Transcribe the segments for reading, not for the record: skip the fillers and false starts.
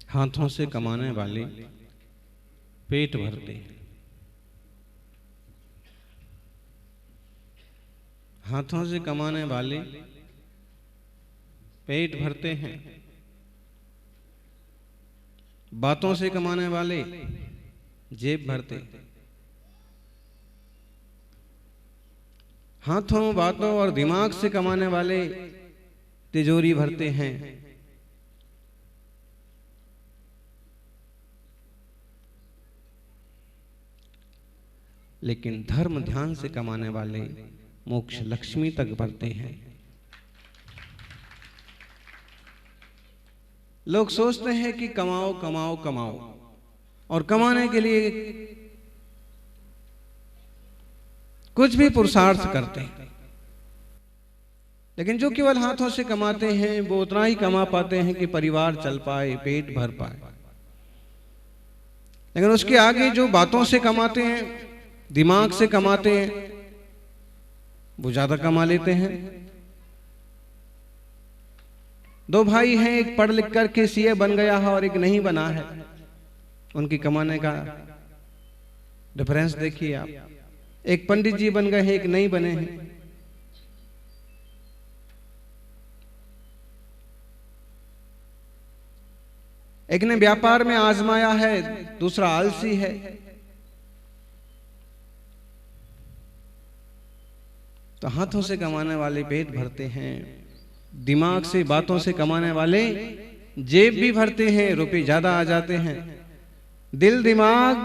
हाथों से कमाने वाले पेट भरते हैं। हाथों से कमाने वाले पेट भरते हैं। बातों से कमाने वाले जेब भरते हैं। हाथों, बातों और दिमाग से कमाने वाले तिजोरी भरते हैं। लेकिन धर्म ध्यान से कमाने वाले मोक्ष लक्ष्मी तक भरते हैं। लोग सोचते हैं कि कमाओ कमाओ कमाओ, और कमाने के लिए कुछ भी पुरुषार्थ करते हैं, लेकिन जो केवल हाथों से कमाते हैं वो उतना ही कमा पाते हैं कि परिवार चल पाए, पेट भर पाए। लेकिन उसके आगे जो बातों से कमाते हैं, दिमाग से कमाते हैं, वो ज्यादा कमा लेते हैं। दो भाई हैं, एक पढ़ लिख करके सीए बन गया है और एक नहीं बना है। उनकी कमाने का डिफरेंस देखिए आप। एक पंडित जी बन गए हैं, एक नहीं बने हैं। एक ने व्यापार में आजमाया है, दूसरा आलसी है। तो हाथों से कमाने वाले पेट भरते हैं, दिमाग से, बातों से कमाने वाले जेब भी भरते हैं, रुपए ज्यादा आ जाते हैं। दिल, दिमाग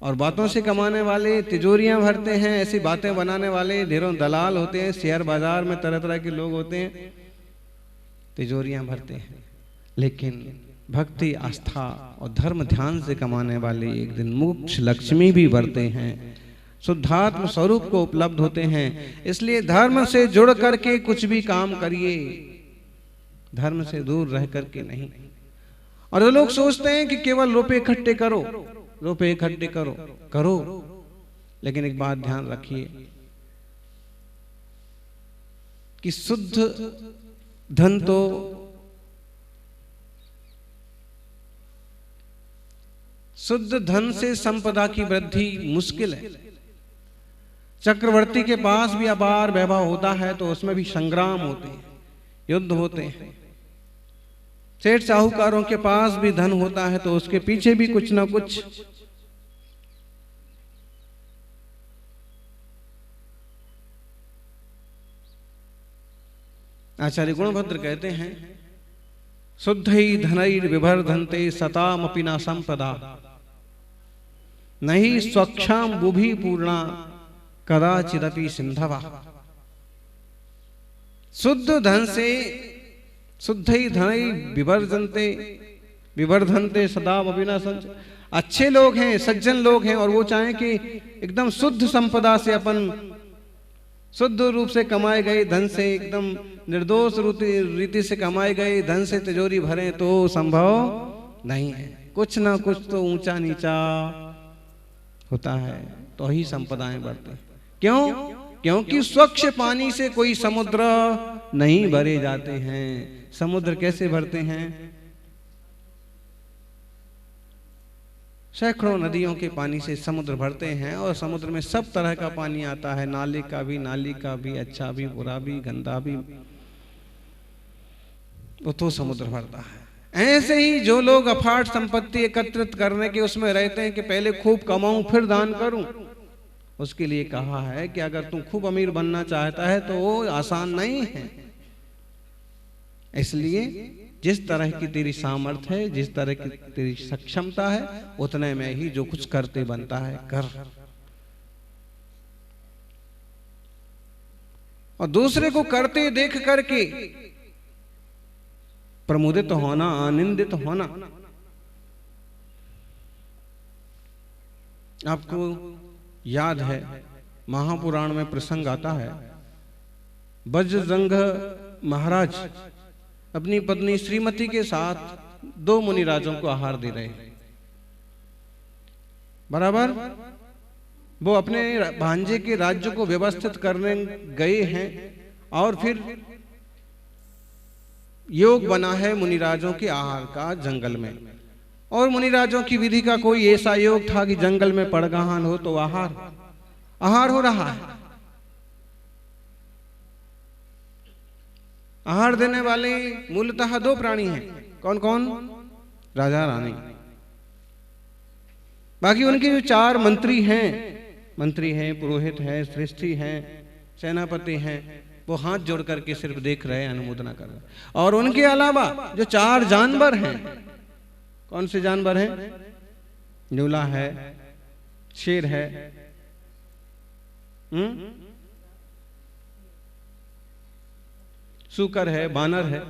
और बातों से कमाने वाले तिजोरियां भरते हैं। ऐसी बातें बनाने वाले ढेरों दलाल होते हैं, शेयर बाजार में तरह तरह के लोग होते हैं, तिजोरियां भरते हैं। लेकिन भक्ति, आस्था और धर्म ध्यान से कमाने वाले एक दिन मोक्ष लक्ष्मी भी भरते हैं, शुद्धात्म स्वरूप को उपलब्ध होते हैं। इसलिए धर्म से जुड़ करके कुछ भी काम करिए, धर्म से दूर रह करके नहीं। और लोग सोचते हैं कि केवल रुपए इकट्ठे करो, रुपए इकट्ठे करो करो, लेकिन एक बात ध्यान रखिए कि शुद्ध धन तो शुद्ध धन से संपदा की वृद्धि मुश्किल है। चक्रवर्ती के पास भी अपार वैभव होता है तो उसमें भी संग्राम होते हैं, युद्ध होते हैं। सेठ साहूकारों के पास भी धन होता है तो उसके पीछे भी कुछ ना कुछ आचार्य गुणभद्र कहते हैं, शुद्धै धनैर् विवर्धन्ते सतामपि न संपदा, नहीं स्वक्षाम बुभि पूर्णा कदाचिदपि सिंधवा। शुद्ध धन से, शुद्धै धनै विवर्धन्ते, विवर्धन्ते सदामपि न संपदा। अच्छे लोग हैं, सज्जन लोग हैं, और वो चाहें कि एकदम शुद्ध संपदा से, अपन शुद्ध रूप से कमाए गए धन से, एकदम निर्दोष रीति से कमाए गए धन से तिजोरी भरें, तो संभव नहीं है। कुछ ना कुछ तो ऊंचा नीचा होता है, तो ही संपदाएं बढ़ती हैं। क्यों? क्योंकि स्वच्छ पानी से कोई समुद्र नहीं भरे जाते हैं। समुद्र कैसे भरते हैं? सैकड़ों नदियों के पानी से समुद्र भरते हैं, और समुद्र में सब तरह का पानी आता है, नाले का भी, नाली का भी, अच्छा भी, बुरा भी, गंदा भी, वो तो समुद्र भरता है। ऐसे ही जो लोग अफाट संपत्ति एकत्रित करने के उसमें रहते हैं कि पहले खूब कमाऊं फिर दान करूं, उसके लिए कहा है कि अगर तू खूब अमीर बनना चाहता है तो वो आसान नहीं है। इसलिए जिस तरह की तेरी सामर्थ्य है, जिस तरह की तेरी सक्षमता है, उतने में ही जो कुछ करते बनता है कर। और दूसरे को करते देख करके प्रमुदित होना, आनंदित होना। आपको याद है, महापुराण में प्रसंग आता है, वज्रजंघ महाराज अपनी पत्नी श्रीमती के साथ दो मुनिराजों को आहार दे रहे हैं। बराबर वो अपने भांजे के राज्य को व्यवस्थित करने गए हैं और फिर योग बना है मुनिराजों के आहार का जंगल में। और मुनिराजों की विधि का कोई ऐसा योग था कि जंगल में पड़गाहन हो तो आहार हो रहा है। आहार देने वाले मूलतः दो प्राणी हैं। कौन कौन? राजा रानी। बाकी उनके जो चार मंत्री हैं, पुरोहित हैं, श्रेष्ठी हैं, सेनापति हैं, वो हाथ जोड़ करके सिर्फ देख रहे हैं, अनुमोदना कर रहे हैं। और उनके अलावा जो चार जानवर हैं, कौन से जानवर हैं? न्यूला है, शेर है, सूकर है, बानर है,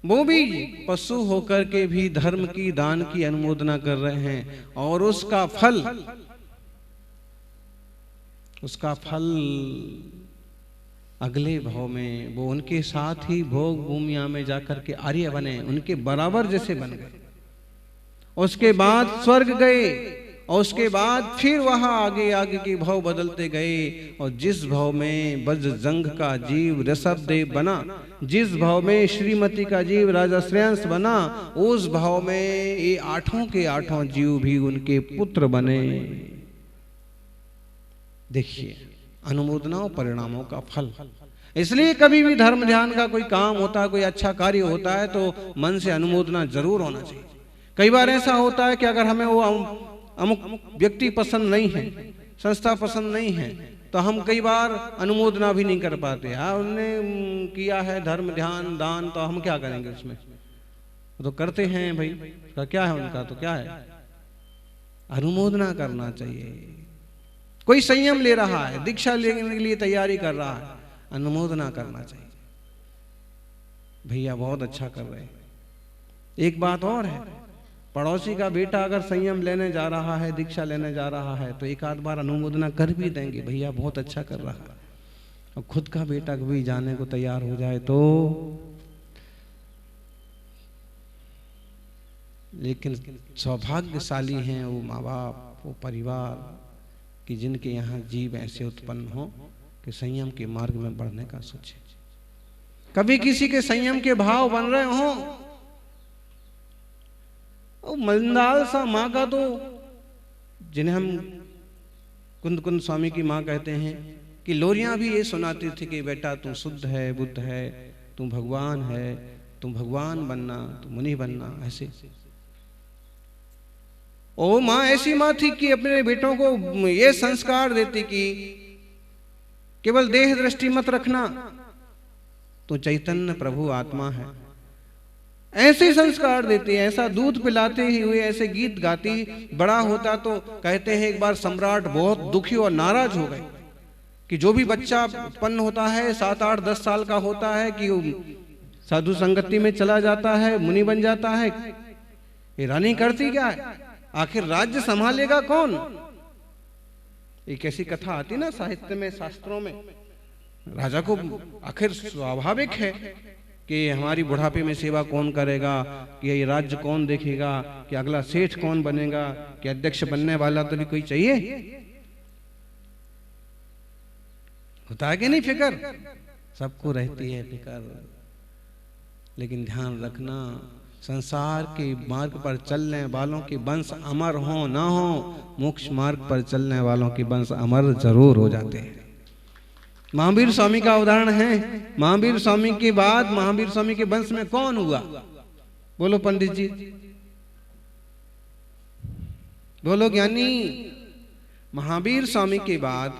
वो भी पशु होकर के भी धर्म की, दान की अनुमोदना कर रहे हैं। और उसका फल अगले भाव में वो उनके साथ ही भोग भूमिया में जाकर के आर्य बने, उनके बराबर जैसे बन गए। उसके बाद स्वर्ग गए और उसके बाद फिर वहां आगे के भाव बदलते गए। और जिस भाव में बज्रजंग का जीव ऋषभदेव बना, जिस भाव में श्रीमती का जीव राजा श्रेयांस बना, उस भाव में ये आठों के आठों जीव भी उनके पुत्र बने। देखिए अनुमोदनाओं परिणामों का फल। इसलिए कभी भी धर्म ध्यान का कोई काम होता है, कोई अच्छा कार्य होता है तो मन से अनुमोदना जरूर होना चाहिए। कई बार ऐसा होता है कि अगर हमें वो अमुक व्यक्ति पसंद नहीं है, संस्था पसंद नहीं है, तो हम कई बार अनुमोदना भी नहीं कर पाते। उन्होंने किया है धर्म ध्यान दान, तो हम क्या करेंगे उसमें? तो करते हैं भाई, क्या है उनका, तो क्या है, अनुमोदना करना चाहिए। कोई संयम ले रहा है, दीक्षा लेने के लिए तैयारी कर रहा है, अनुमोदना करना चाहिए। भैया बहुत अच्छा कर रहे हैं। एक बात और है, पड़ोसी का बेटा अगर संयम लेने जा रहा है, दीक्षा लेने जा रहा है, तो एक आध बार अनुमोदना कर भी देंगे, भैया बहुत अच्छा कर रहा है। और खुद का बेटा कभी जाने को तैयार हो जाए तो, लेकिन सौभाग्यशाली हैं वो माँ बाप, वो परिवार कि जिनके यहाँ जीव ऐसे उत्पन्न हो कि संयम के मार्ग में बढ़ने का सोचे। कभी किसी के संयम के भाव बन रहे हों, मंदाल सा माँ का, तो जिन्हें हम कुंद कुंद स्वामी की माँ कहते हैं, कि लोरियां भी ये सुनाती थी कि बेटा तू शुद्ध है, बुद्ध है, तू भगवान है, तू भगवान बनना, तू मुनि बनना। ऐसे ओ माँ ऐसी माँ थी कि अपने बेटों को ये संस्कार देती कि केवल देह दृष्टि मत रखना, तो चैतन्य प्रभु आत्मा है। ऐसे संस्कार देती है, ऐसा दूध पिलाते ही हुए ऐसे गीत गाती। बड़ा होता तो कहते हैं एक बार सम्राट बहुत दुखी और नाराज हो गए कि जो भी बच्चा उत्पन्न होता है 7, 8, 10 साल का होता है कि साधु संगति में चला जाता है, मुनि बन जाता है। ये रानी करती क्या है, आखिर राज्य संभालेगा कौन? एक ऐसी कथा आती ना साहित्य में, शास्त्रों में, राजा को आखिर स्वाभाविक है कि हमारी बुढ़ापे में सेवा कौन करेगा, कि ये राज्य कौन देखेगा, कि अगला सेठ कौन बनेगा, कि अध्यक्ष बनने वाला तो भी कोई चाहिए। होता है कि नहीं फिक्र? सबको रहती है फिक्र। लेकिन ध्यान रखना, संसार के मार्ग पर चलने वालों के वंश अमर हो ना हो, मोक्ष मार्ग पर चलने वालों के वंश अमर जरूर हो जाते हैं। महावीर स्वामी का उदाहरण है। महावीर स्वामी के बाद महावीर स्वामी के वंश में कौन हुआ? बोलो पंडित जी, बोलो ज्ञानी। महावीर स्वामी के बाद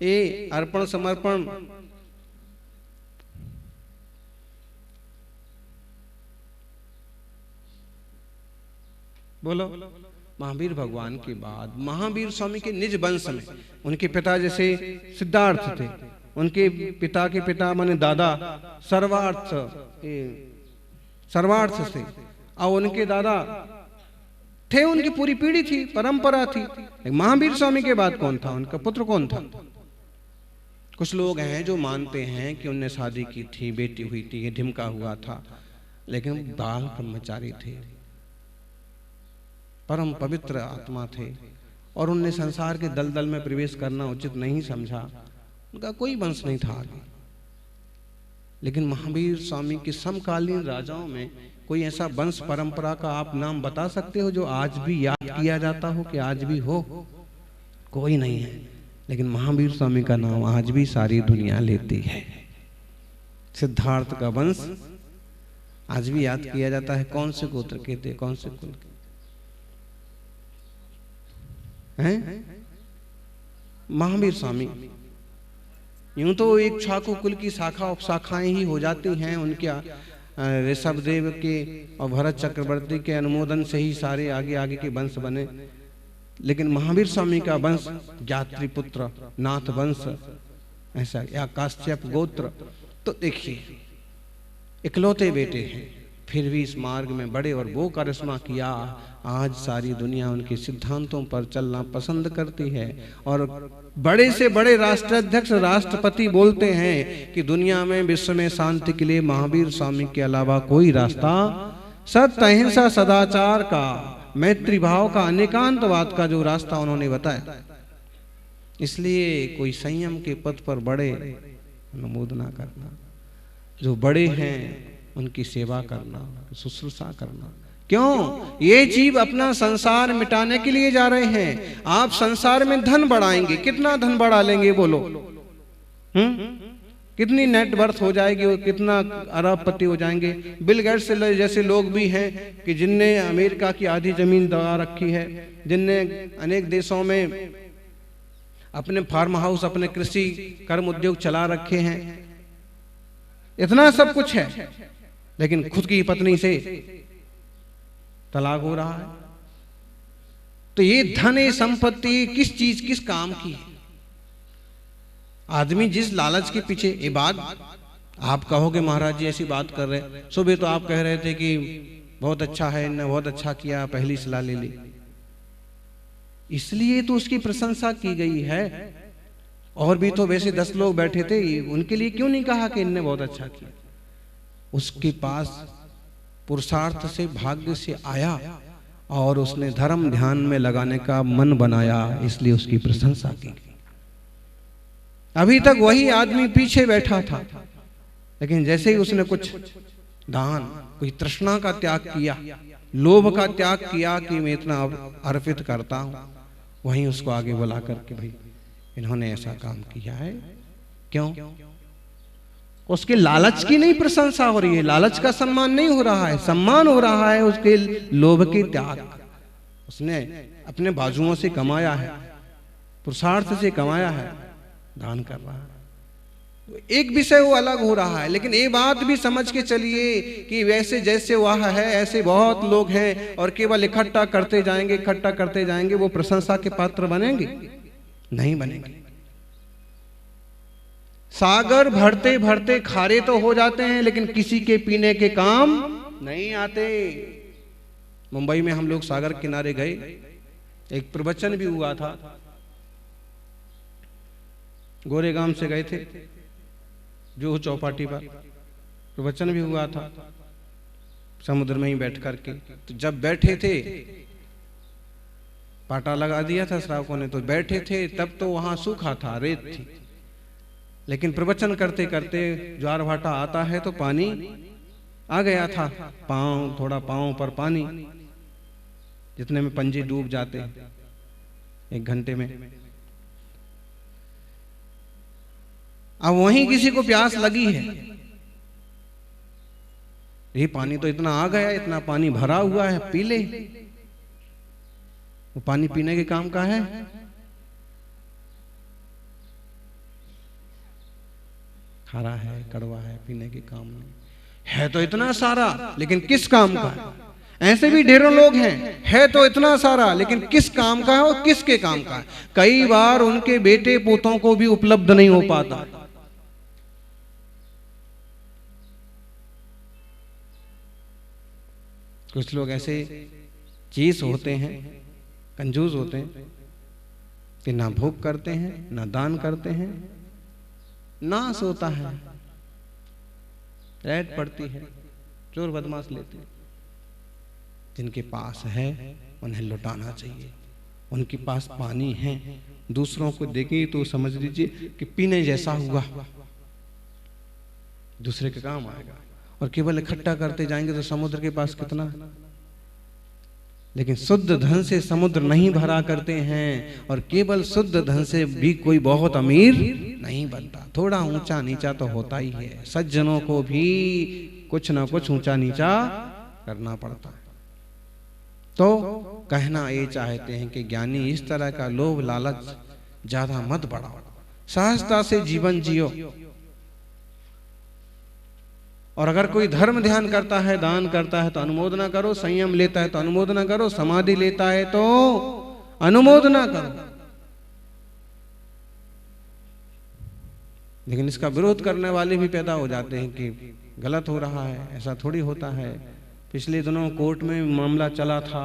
ये अर्पण समर्पण बोलो। महावीर भगवान के बाद महावीर स्वामी के निज वंश में उनके पिता जैसे सिद्धार्थ थे, उनके पिता के पिता माने दादा सर्वार्थ से, और उनके दादा थे, उनकी पूरी पीढ़ी थी, परंपरा थी। महावीर स्वामी के बाद कौन था? उनका पुत्र कौन था? कुछ लोग हैं जो मानते हैं कि उनने शादी की थी, बेटी हुई थी, ये ढिमका हुआ था, लेकिन बाल ब्रह्मचारी थे, परम पवित्र आत्मा थे। और उनने संसार के दलदल में प्रवेश करना उचित नहीं समझा, उनका कोई वंश नहीं था आगे। लेकिन महावीर स्वामी के समकालीन राजाओं में कोई ऐसा वंश परंपरा का आप नाम बता सकते हो जो आज भी याद किया जाता हो, कि आज भी हो? कोई नहीं है। लेकिन महावीर स्वामी का नाम आज भी सारी दुनिया लेती है। सिद्धार्थ का वंश आज भी याद किया जाता है। कौन से गोत्र के थे, कौन से कुल के हैं? महावीर स्वामी। यूं तो एक छाकू कुल की शाखा उपशाखाएं ही हो जाती हैं, उनके ऋषभदेव के और भरत चक्रवर्ती के अनुमोदन से ही सारे आगे आगे के वंश बने। लेकिन महावीर स्वामी का वंश ज्ञात्रीपुत्र, नाथ वंश ऐसा, या काश्यप गोत्र। तो देखिए, इकलौते बेटे हैं, फिर भी इस मार्ग में बड़े और वो करिश्मा किया। आज सारी दुनिया उनके सिद्धांतों पर चलना पसंद करती है और बड़े से बड़े राष्ट्राध्यक्ष, राष्ट्रपति बोलते हैं कि दुनिया में, विश्व में शांति के लिए महावीर स्वामी के अलावा कोई रास्ता, सत्य, अहिंसा, सदाचार का, मैत्री भाव का, अनेकांतवाद का जो रास्ता उन्होंने बताया। इसलिए कोई संयम के पथ पर बड़े अनुमोद ना करना, जो बड़े हैं उनकी सेवा करना, शुश्रूषा करना। क्यों? ये जीव अपना संसार मिटाने के लिए जा रहे हैं। आप संसार में धन बढ़ाएंगे, कितना धन बढ़ा लेंगे बोलो? कितनी नेट वर्थ हो जाएगी और कितना अरबपति हो जाएंगे? बिल गेट्स जैसे लोग भी हैं कि जिनने अमेरिका की आधी जमीन दबा रखी है, जिनने अनेक देशों में अपने फार्म हाउस, अपने कृषि कर्म उद्योग चला रखे हैं, इतना सब कुछ है, लेकिन खुद की पत्नी से तलाक हो रहा है। तो ये धन, ये संपत्ति किस चीज, किस काम की है? आदमी जिस लालच के पीछे, ये बात आप कहोगे महाराज जी ऐसी बात कर रहे, सुबह तो आप कह रहे थे कि बहुत अच्छा है, इन्होंने बहुत अच्छा किया, पहली सलाह ले ली, इसलिए तो उसकी प्रशंसा की गई है। और भी तो वैसे 10 लोग बैठे थे, उनके लिए क्यों नहीं कहा कि इनने बहुत अच्छा किया? उसके पास पुरुषार्थ से, भाग्य से आया और उसने धर्म ध्यान में लगाने का मन बनाया, इसलिए उसकी प्रशंसा की गई। अभी तक वही आदमी पीछे बैठा था, लेकिन जैसे ही उसने कुछ दान, कोई तृष्णा का त्याग किया, लोभ का त्याग किया कि मैं इतना अर्पित करता हूं, वहीं उसको आगे बुला करके, भाई इन्होंने ऐसा काम किया है। क्यों? उसके लालच की नहीं प्रशंसा हो रही है, लालच का सम्मान नहीं हो रहा है, सम्मान हो रहा है उसके लोभ के त्याग। उसने अपने बाजुओं से कमाया है, पुरुषार्थ से कमाया है, दान कर रहा है। एक विषय वो अलग हो रहा है, लेकिन ये बात भी समझ के चलिए कि वैसे जैसे वह है ऐसे बहुत लोग हैं, और केवल इकट्ठा करते जाएंगे, इकट्ठा करते जाएंगे, वो प्रशंसा के पात्र बनेंगे? नहीं बनेंगे। सागर भरते भरते खारे तो हो जाते हैं, लेकिन किसी के पीने के काम नहीं आते। मुंबई में हम लोग सागर किनारे गए, एक प्रवचन भी हुआ था, गोरेगांव से गए थे, जो चौपाटी पर प्रवचन भी हुआ था, समुद्र में ही बैठ करके। तो जब बैठे थे, पाटा लगा दिया था श्रावकों ने, तो बैठे थे, तब तो वहां सूखा था, रेत थी, लेकिन प्रवचन करते करते ज्वार भाटा आता है तो पानी आ गया था, पांव, थोड़ा पांव पर पानी, जितने में पंजे डूब जाते 1 घंटे में। अब वहीं किसी को प्यास लगी है, ये पानी तो इतना आ गया, इतना पानी भरा हुआ है, पी ले। वो पानी पीने के काम का है? खारा है, कड़वा है, पीने के काम नहीं है। तो इतना सारा, लेकिन किस काम का है? ऐसे भी ढेरों लोग हैं, है तो इतना सारा, लेकिन किस काम का है और किसके काम का है? कई बार उनके बेटे पोतों को भी उपलब्ध नहीं हो पाता। कुछ लोग ऐसे चीज होते हैं, कंजूस होते हैं कि ना भोग करते हैं, ना दान करते हैं, नाश होता है, रैट पड़ती है, चोर बदमाश लेते हैं। जिनके पास है उन्हें लुटाना चाहिए, उनके पास पानी है, दूसरों को देखेंगे तो समझ लीजिए कि पीने जैसा हुआ, दूसरे के काम आएगा। और केवल इकट्ठा करते जाएंगे तो समुद्र के पास कितना है, लेकिन शुद्ध धन से समुद्र नहीं भरा करते हैं, और केवल शुद्ध धन से भी कोई बहुत अमीर नहीं बनता, थोड़ा ऊंचा नीचा तो होता ही है। सज्जनों को भी कुछ ना कुछ ऊंचा नीचा करना पड़ता है। तो कहना ये चाहते हैं कि ज्ञानी इस तरह का लोभ लालच ज्यादा मत बढ़ाओ, सहजता से जीवन जियो। और अगर कोई धर्म ध्यान करता है, दान करता है तो अनुमोदना करो, संयम लेता है तो अनुमोदना करो, समाधि लेता है तो अनुमोदना करो। लेकिन इसका विरोध करने वाले भी पैदा हो जाते हैं कि गलत हो रहा है, ऐसा थोड़ी होता है। पिछले दिनों कोर्ट में मामला चला था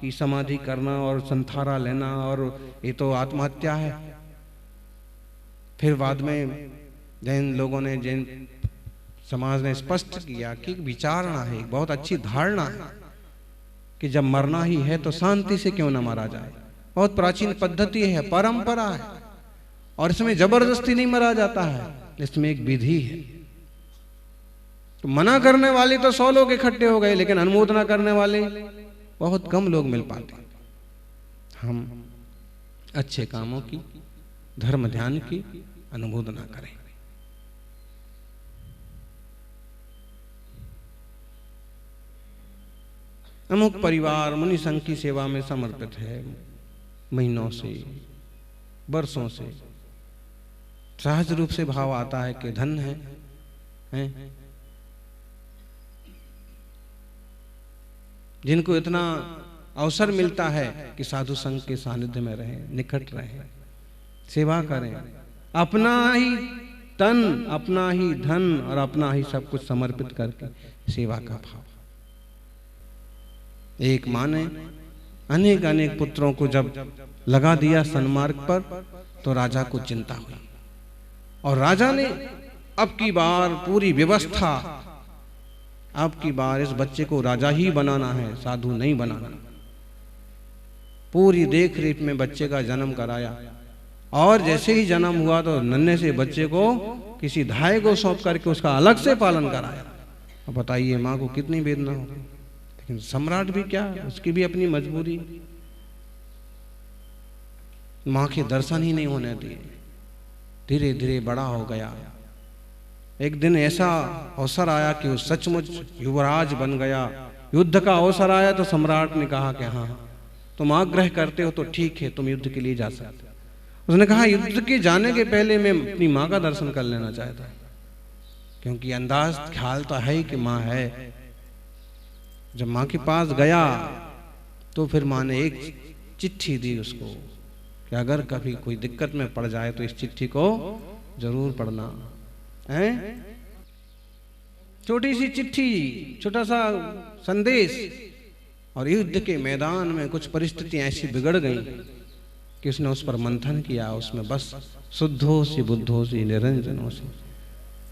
कि समाधि करना और संथारा लेना और ये तो आत्महत्या है। फिर बाद में जैन लोगों ने, जैन समाज ने स्पष्ट किया कि विचारणा है, बहुत अच्छी धारणा है कि जब मरना ही है तो शांति से क्यों ना मरा जाए। बहुत प्राचीन पद्धति है, परंपरा है, और इसमें जबरदस्ती नहीं मरा जाता है, इसमें एक विधि है। तो मना करने वाले तो 100 लोग इकट्ठे हो गए, लेकिन अनुमोदना करने वाले बहुत कम लोग मिल पाते। हम अच्छे कामों की, धर्म ध्यान की अनुमोदना करें। अमुक परिवार मुनि संघ की सेवा में समर्पित है, महीनों से, वर्षों से। सहज रूप से भाव आता है कि धन है, जिनको इतना अवसर मिलता है कि साधु संघ के सानिध्य में रहें, निकट रहें, सेवा करें, अपना ही तन, अपना ही धन और अपना ही सब कुछ समर्पित करके सेवा का भाव। एक माँ ने अनेक अनेक पुत्रों को जब लगा दिया सन्मार्ग पर तो राजा को चिंता हुई, और राजा ने अब की बार पूरी व्यवस्था, अब की बार इस बच्चे को राजा ही बनाना है, साधु नहीं बनाना। पूरी देख रेख में बच्चे का जन्म कराया, और जैसे ही जन्म हुआ तो नन्हे से बच्चे को किसी धाय को सौंप करके उसका अलग से पालन कराया। अब बताइए माँ को कितनी वेदना होगी। लेकिन सम्राट भी क्या, उसकी भी अपनी मजबूरी, माँ के दर्शन ही नहीं होने दिए। धीरे धीरे बड़ा हो गया। एक दिन ऐसा अवसर आया कि वो सचमुच युवराज बन गया। युद्ध का अवसर आया तो सम्राट ने कहा कि हाँ, तुम आग्रह करते हो तो ठीक है, तुम युद्ध के लिए जा सकते। उसने कहा युद्ध के जाने के पहले मैं अपनी माँ का दर्शन कर लेना चाहता, क्योंकि अंदाज ख्याल तो है ही कि माँ है। जब माँ के पास गया तो फिर माँ ने एक चिट्ठी दी उसको कि अगर कभी कोई दिक्कत में पड़ जाए तो इस चिट्ठी को जरूर पढ़ना है। छोटी सी चिट्ठी, छोटा सा संदेश। और युद्ध के मैदान में कुछ परिस्थितियां ऐसी बिगड़ गई कि उसने उस पर मंथन किया। उसमें बस शुद्धो से बुद्धो से निरंजनों से,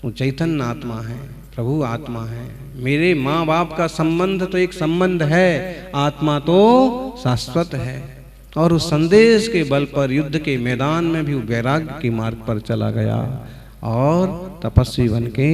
वो चैतन्य आत्मा है, प्रभु आत्मा है। मेरे माँ बाप का संबंध तो एक संबंध है, आत्मा तो शाश्वत है। और उस संदेश के बल पर युद्ध के मैदान में भी वैराग्य के मार्ग पर चला गया और तपस्वी बन के